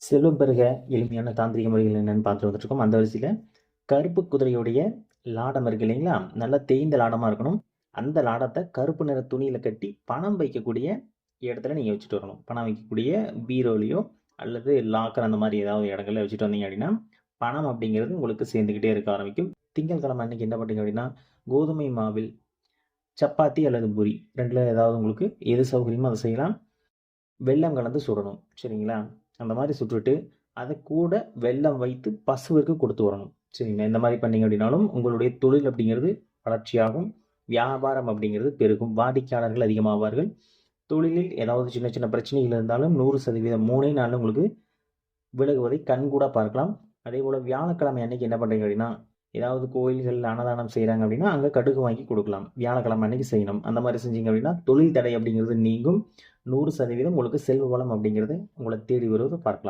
செல்வம் பெருக எளிமையான தாந்திரிக முறைகள் என்னன்னு பார்த்துட்டு வந்துட்டுருக்கோம். அந்த வரிசையில் கருப்பு குதிரையுடைய லாடம் இருக்கு இல்லைங்களா? நல்லா தேய்ந்த லாடமாக இருக்கணும். அந்த லாடத்தை கருப்பு நிற துணியில் கட்டி பணம் வைக்கக்கூடிய இடத்துல நீங்கள் வச்சுட்டு வரணும். பணம் வைக்கக்கூடிய பீரோலையோ அல்லது லாக்கர் அந்த மாதிரி ஏதாவது இடங்கள்ல வச்சுட்டு வந்தீங்க அப்படின்னா பணம் அப்படிங்கிறது உங்களுக்கு சேர்ந்துக்கிட்டே இருக்க ஆரம்பிக்கும். திங்கட்கிழமை அன்னைக்கு என்ன பண்ணுறீங்க அப்படின்னா கோதுமை மாவில் சப்பாத்தி அல்லது பூரி ரெண்டில் ஏதாவது உங்களுக்கு எது சௌகரியமோ அதை செய்யலாம். வெல்லம் கலந்து சுடணும். சரிங்களா? அந்த மாதிரி சுட்டுட்டு அதை கூட வெல்லம் வைத்து பசுவிற்கு கொடுத்து வரணும். சரிங்களா? இந்த மாதிரி பண்ணீங்க அப்படின்னாலும் உங்களுடைய தொழில் அப்படிங்கிறது வளர்ச்சியாகும். வியாபாரம் அப்படிங்கிறது பெருகும். வாடிக்கையாளர்கள் அதிகமாவார்கள். தொழிலில் ஏதாவது சின்ன சின்ன பிரச்சனைகள் இருந்தாலும் 100% 3 நாளில் உங்களுக்கு விலகுவதை கண்கூட பார்க்கலாம். அதே போல் வியாழக்கிழமை அன்னைக்கு என்ன பண்ணுறீங்க அப்படின்னா ஏதாவது கோயில்கள் அன்னதானம் செய்கிறாங்க அப்படின்னா அங்கே கடுகு வாங்கி கொடுக்கலாம். வியாழக்கிழமை அன்னைக்கு செய்யணும். அந்த மாதிரி செஞ்சீங்க அப்படின்னா தொழில் தடை அப்படிங்கிறது நீங்கும். 100% உங்களுக்கு செல்வ வளம் அப்படிங்கிறது உங்களை தேடி வருவதை பார்க்கலாம்.